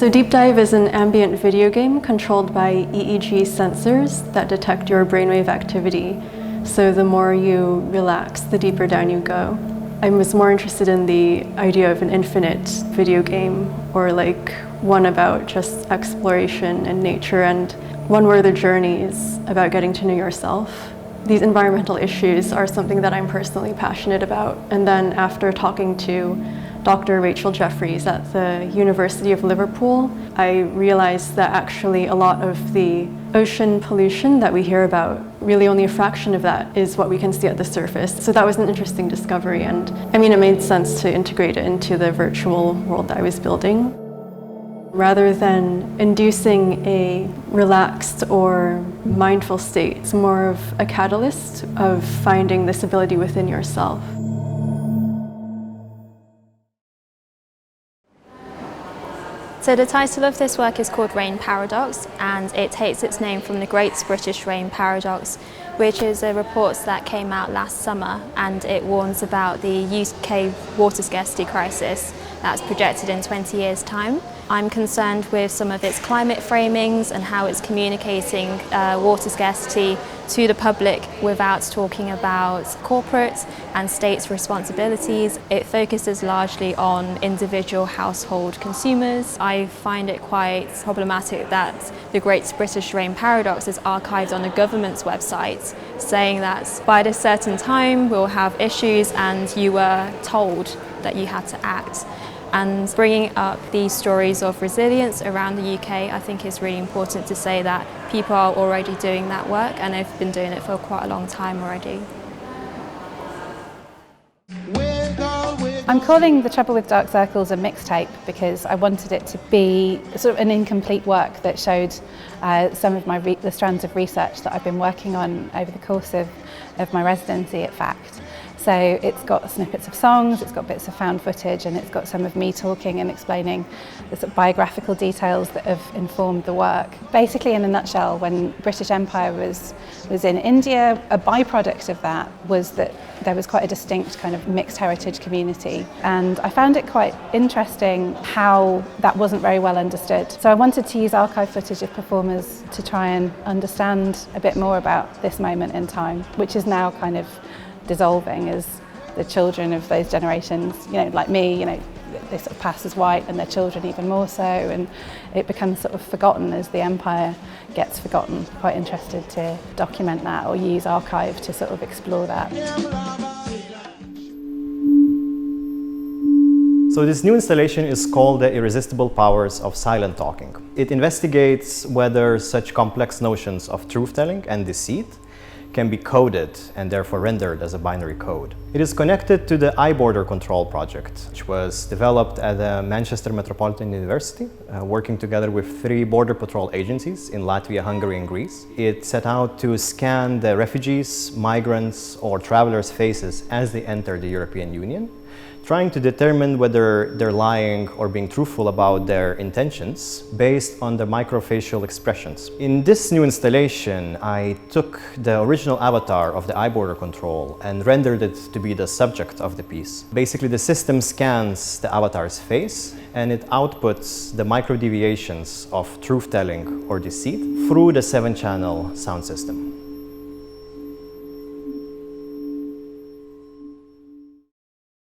So Deep Dive is an ambient video game controlled by EEG sensors that detect your brainwave activity. So the more you relax, the deeper down you go. I was more interested in the idea of an infinite video game, or like one about just exploration and nature, and one where the journey is about getting to know yourself. These environmental issues are something that I'm personally passionate about. And then after talking to Dr. Rachel Jeffries at the University of Liverpool, I realized that actually a lot of the ocean pollution that we hear about, really only a fraction of that is what we can see at the surface. So that was an interesting discovery, and I mean, it made sense to integrate it into the virtual world that I was building. Rather than inducing a relaxed or mindful state, it's more of a catalyst of finding this ability within yourself. So the title of this work is called Rain Paradox, and it takes its name from the Great British Rain Paradox, which is a report that came out last summer, and it warns about the UK water scarcity crisis that's projected in 20 years' time. I'm concerned with some of its climate framings and how it's communicating water scarcity to the public without talking about corporate and states' responsibilities. It focuses largely on individual household consumers. I find it quite problematic that the Great British Rain Paradox is archived on a government's website, saying that by this certain time we'll have issues and you were told that you had to act. And bringing up these stories of resilience around the UK, I think is really important to say that people are already doing that work, and they've been doing it for quite a long time already. I'm calling The Trouble with Dark Circles a mixtape because I wanted it to be sort of an incomplete work that showed some of the strands of research that I've been working on over the course of my residency at FACT. So it's got snippets of songs, it's got bits of found footage, and it's got some of me talking and explaining the sort of biographical details that have informed the work. Basically, in a nutshell, when British Empire was in India, a byproduct of that was that there was quite a distinct kind of mixed heritage community. And I found it quite interesting how that wasn't very well understood. So I wanted to use archive footage of performers to try and understand a bit more about this moment in time, which is now kind of dissolving as the children of those generations, like me, they sort of pass as white, and their children even more so, and it becomes sort of forgotten as the empire gets forgotten. Quite interested to document that or use archive to sort of explore that. So this new installation is called The Irresistible Powers of Silent Talking. It investigates whether such complex notions of truth-telling and deceit can be coded and therefore rendered as a binary code. It is connected to the iBorder Control project, which was developed at the Manchester Metropolitan University, working together with 3 border patrol agencies in Latvia, Hungary and Greece. It set out to scan the refugees, migrants or travelers' faces as they enter the European Union, trying to determine whether they're lying or being truthful about their intentions based on the microfacial expressions. In this new installation, I took the original avatar of the iBorder Control and rendered it to be the subject of the piece. Basically, the system scans the avatar's face and it outputs the micro deviations of truth-telling or deceit through the 7-channel sound system.